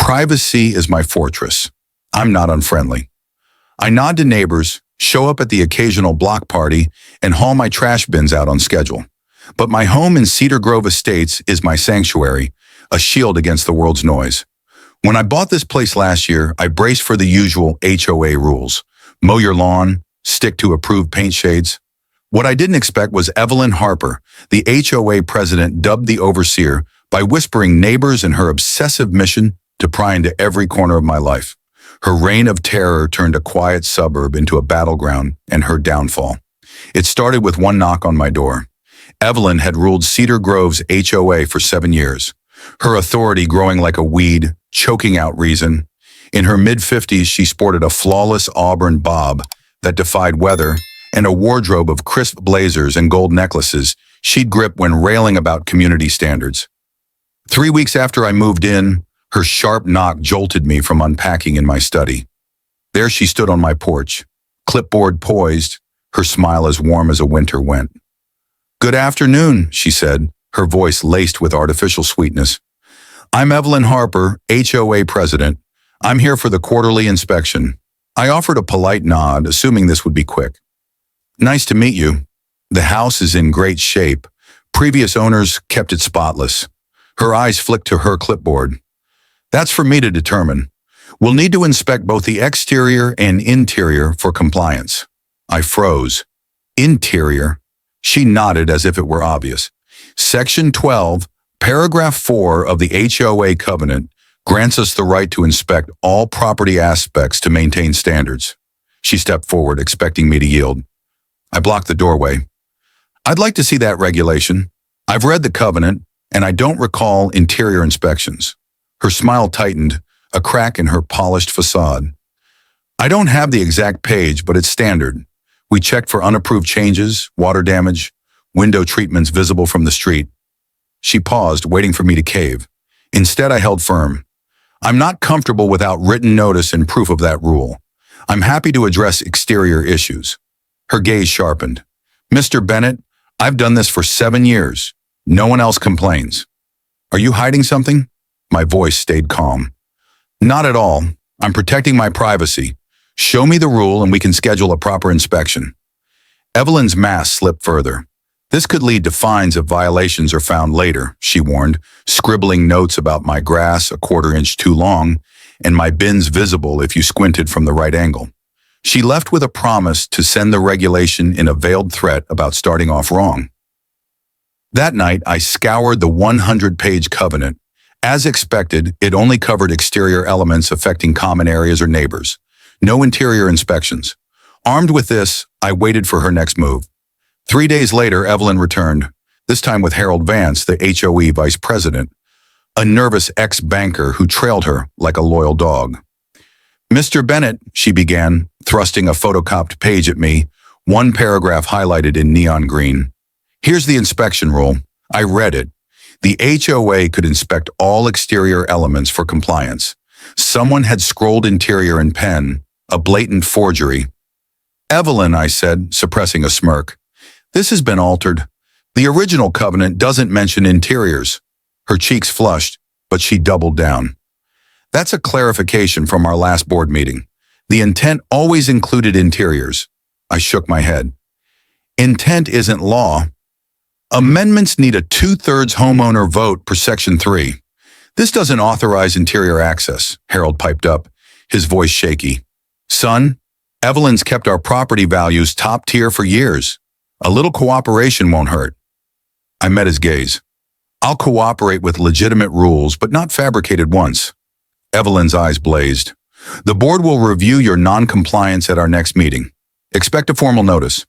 Privacy is my fortress. I'm not unfriendly. I nod to neighbors, show up at the occasional block party, and haul my trash bins out on schedule. But my home in Cedar Grove Estates is my sanctuary, a shield against the world's noise. When I bought this place last year, I braced for the usual HOA rules. Mow your lawn, stick to approved paint shades. What I didn't expect was Evelyn Harper, the HOA president, dubbed the overseer by whispering neighbors and her obsessive mission to pry into every corner of my life. Her reign of terror turned a quiet suburb into a battleground and her downfall. It started with one knock on my door. Evelyn had ruled Cedar Grove's HOA for 7 years, her authority growing like a weed, choking out reason. In her mid-50s, she sported a flawless auburn bob that defied weather and a wardrobe of crisp blazers and gold necklaces she'd grip when railing about community standards. 3 weeks after I moved in, her sharp knock jolted me from unpacking in my study. There she stood on my porch, clipboard poised, her smile as warm as a winter wind. "Good afternoon," she said, her voice laced with artificial sweetness. "I'm Evelyn Harper, HOA president. I'm here for the quarterly inspection." I offered a polite nod, assuming this would be quick. "Nice to meet you. The house is in great shape. Previous owners kept it spotless." Her eyes flicked to her clipboard. "That's for me to determine. We'll need to inspect both the exterior and interior for compliance." I froze. "Interior?" She nodded as if it were obvious. "Section 12, paragraph 4 of the HOA covenant grants us the right to inspect all property aspects to maintain standards." She stepped forward, expecting me to yield. I blocked the doorway. "I'd like to see that regulation. I've read the covenant, and I don't recall interior inspections." Her smile tightened, a crack in her polished facade. "I don't have the exact page, but it's standard. We checked for unapproved changes, water damage, window treatments visible from the street." She paused, waiting for me to cave. Instead, I held firm. "I'm not comfortable without written notice and proof of that rule. I'm happy to address exterior issues." Her gaze sharpened. "Mr. Bennett, I've done this for 7 years. No one else complains." "Are you hiding something?" My voice stayed calm. "Not at all. I'm protecting my privacy. Show me the rule and we can schedule a proper inspection." Evelyn's mask slipped further. "This could lead to fines if violations are found later," she warned, scribbling notes about my grass a 1/4 inch too long and my bins visible if you squinted from the right angle. She left with a promise to send the regulation in a veiled threat about starting off wrong. That night, I scoured the 100-page covenant. As expected, it only covered exterior elements affecting common areas or neighbors. No interior inspections. Armed with this, I waited for her next move. 3 days later, Evelyn returned, this time with Harold Vance, the HOE vice president, a nervous ex-banker who trailed her like a loyal dog. "Mr. Bennett," she began, thrusting a photocopied page at me, one paragraph highlighted in neon green. "Here's the inspection rule." I read it. The HOA could inspect all exterior elements for compliance. Someone had scrolled interior in pen, a blatant forgery. "Evelyn," I said, suppressing a smirk, "this has been altered. The original covenant doesn't mention interiors." Her cheeks flushed, but she doubled down. "That's a clarification from our last board meeting. The intent always included interiors." I shook my head. "Intent isn't law. Amendments need a 2/3 homeowner vote per Section 3. This doesn't authorize interior access," Harold piped up, his voice shaky. "Son, Evelyn's kept our property values top tier for years. A little cooperation won't hurt." I met his gaze. "I'll cooperate with legitimate rules, but not fabricated ones." Evelyn's eyes blazed. "The board will review your non-compliance at our next meeting. Expect a formal notice."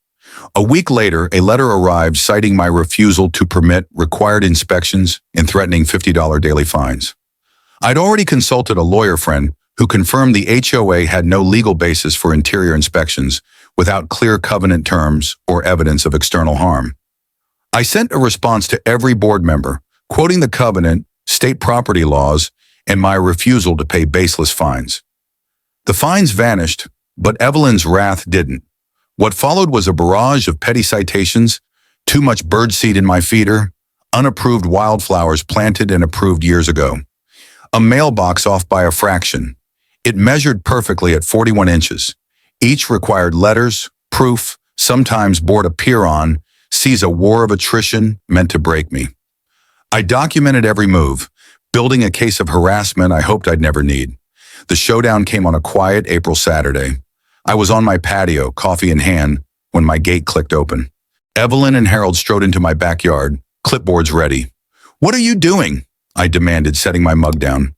A week later, a letter arrived citing my refusal to permit required inspections and threatening $50 daily fines. I'd already consulted a lawyer friend who confirmed the HOA had no legal basis for interior inspections without clear covenant terms or evidence of external harm. I sent a response to every board member, quoting the covenant, state property laws, and my refusal to pay baseless fines. The fines vanished, but Evelyn's wrath didn't. What followed was a barrage of petty citations, too much birdseed in my feeder, unapproved wildflowers planted and approved years ago. A mailbox off by a fraction. It measured perfectly at 41 inches. Each required letters, proof, sometimes board a pier on, sees a war of attrition meant to break me. I documented every move, building a case of harassment I hoped I'd never need. The showdown came on a quiet April Saturday. I was on my patio, coffee in hand, when my gate clicked open. Evelyn and Harold strode into my backyard, clipboards ready. "What are you doing?" I demanded, setting my mug down.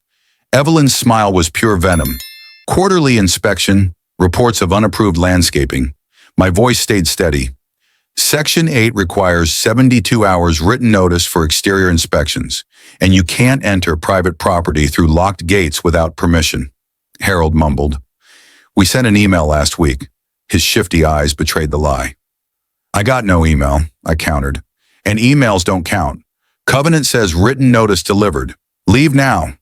Evelyn's smile was pure venom. "Quarterly inspection, reports of unapproved landscaping." My voice stayed steady. "Section 8 requires 72 hours written notice for exterior inspections, and you can't enter private property through locked gates without permission," Harold mumbled. "We sent an email last week." His shifty eyes betrayed the lie. "I got no email," I countered. "And emails don't count. Covenant says written notice delivered. Leave now."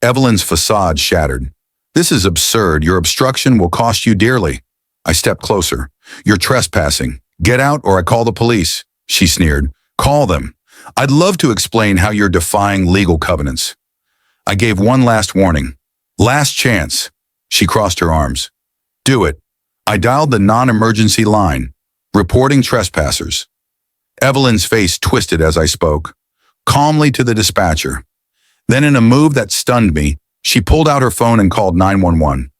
Evelyn's facade shattered. "This is absurd. Your obstruction will cost you dearly." I stepped closer. "You're trespassing. Get out or I call the police," she sneered. "Call them. I'd love to explain how you're defying legal covenants." I gave one last warning. "Last chance." She crossed her arms. "Do it." I dialed the non-emergency line. "Reporting trespassers." Evelyn's face twisted as I spoke, calmly to the dispatcher. Then in a move that stunned me, she pulled out her phone and called 911.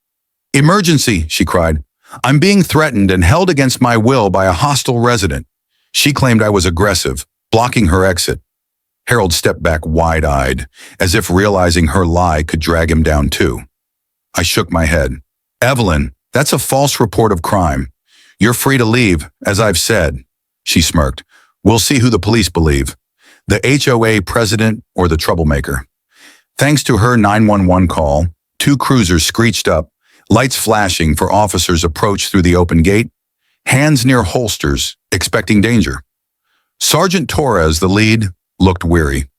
"Emergency," she cried. "I'm being threatened and held against my will by a hostile resident." She claimed I was aggressive, blocking her exit. Harold stepped back wide-eyed, as if realizing her lie could drag him down too. I shook my head. "Evelyn, that's a false report of crime. You're free to leave, as I've said." She smirked. "We'll see who the police believe, the HOA president or the troublemaker." Thanks to her 911 call, 2 cruisers screeched up, lights flashing for officers approach through the open gate, hands near holsters, expecting danger. Sergeant Torres, the lead, looked weary.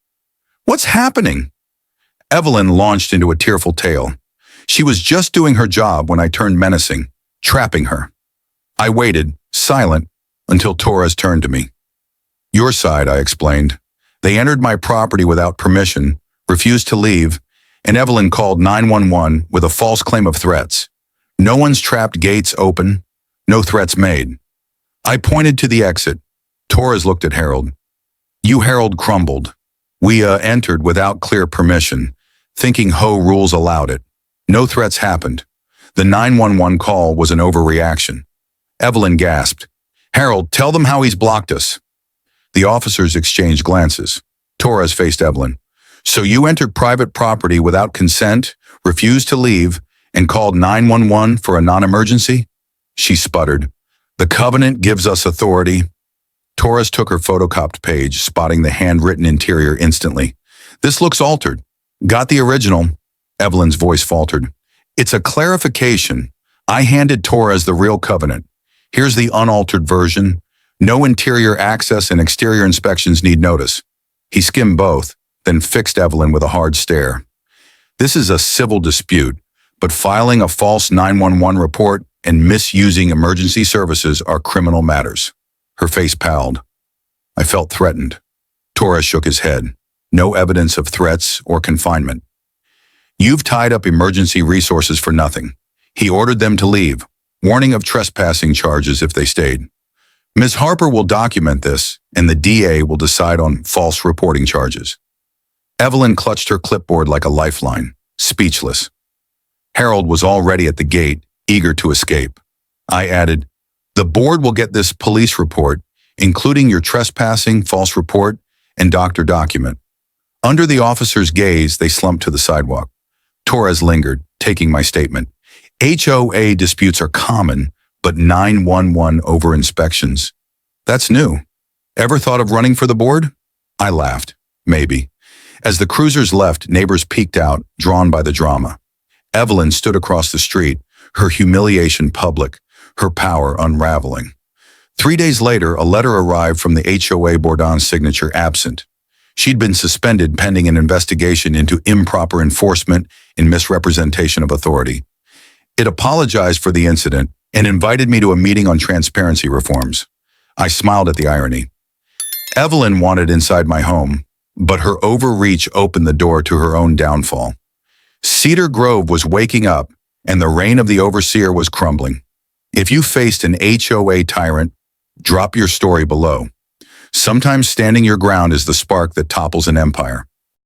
"What's happening?" Evelyn launched into a tearful tale. She was just doing her job when I turned menacing, trapping her. I waited, silent, until Torres turned to me. "Your side," I explained. "They entered my property without permission, refused to leave, and Evelyn called 911 with a false claim of threats. No one's trapped, gates open, no threats made." I pointed to the exit. Torres looked at Harold. "You," Harold crumbled. "We entered without clear permission, thinking HO rules allowed it. No threats happened. The 911 call was an overreaction." Evelyn gasped. "Harold, tell them how he's blocked us." The officers exchanged glances. Torres faced Evelyn. "So you entered private property without consent, refused to leave, and called 911 for a non-emergency?" She sputtered. "The covenant gives us authority." Torres took her photocopied page, spotting the handwritten interior instantly. "This looks altered." "Got the original." Evelyn's voice faltered. "It's a clarification. I handed Torres the real covenant. Here's the unaltered version. No interior access and exterior inspections need notice." He skimmed both, then fixed Evelyn with a hard stare. "This is a civil dispute, but filing a false 911 report and misusing emergency services are criminal matters." Her face palled. I felt threatened. Torres shook his head. "No evidence of threats or confinement. You've tied up emergency resources for nothing." He ordered them to leave, warning of trespassing charges if they stayed. "Ms. Harper will document this, and the DA will decide on false reporting charges." Evelyn clutched her clipboard like a lifeline, speechless. Harold was already at the gate, eager to escape. I added, "The board will get this police report, including your trespassing, false report, and doctor document." Under the officer's gaze, they slumped to the sidewalk. Torres lingered, taking my statement. HOA disputes are common, but 911 over inspections. That's new. Ever thought of running for the board? I laughed. Maybe. As the cruisers left, neighbors peeked out, drawn by the drama. Evelyn stood across the street, her humiliation public, her power unraveling. 3 days later, a letter arrived from the HOA Bourdon's signature absent. She'd been suspended pending an investigation into improper enforcement and misrepresentation of authority. It apologized for the incident and invited me to a meeting on transparency reforms. I smiled at the irony. Evelyn wanted inside my home. But her overreach opened the door to her own downfall. Cedar Grove was waking up, and the reign of the overseer was crumbling. If you faced an HOA tyrant, drop your story below. Sometimes standing your ground is the spark that topples an empire.